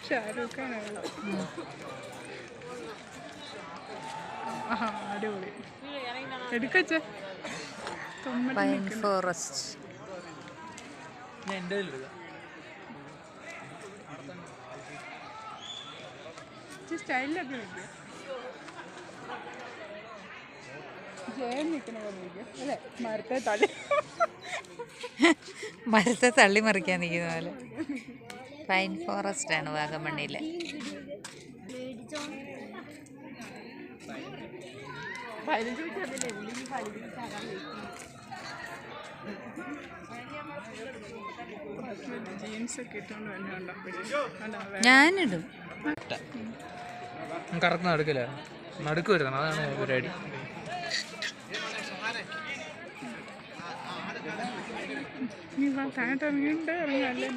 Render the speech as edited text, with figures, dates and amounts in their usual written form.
ഷാരൂഖ് ഖാനാണ്. അടിപൊളി എടുക്കച്ച pine forest. സ്റ്റൈലിലൊക്കെ നിൽക്കുക. ജയൻ നിൽക്കണ പോലെ നിൽക്കുക അല്ലേ? മരത്തെ തള്ളി മറിക്കാൻ നിൽക്കുന്ന പോലെ. പൈൻ ഫോറസ്റ്റ് ആണ് വാഗമണ്ണിലെ. ഞാനിടും. കറക്റ്റ് നടുക്കില്ല, നടുക്ക് വരുന്നത്, അതാണ് പരിപാടി. താഴോട്ട് ഇറങ്ങിയിട്ട് ഇറങ്ങാല്ലേ.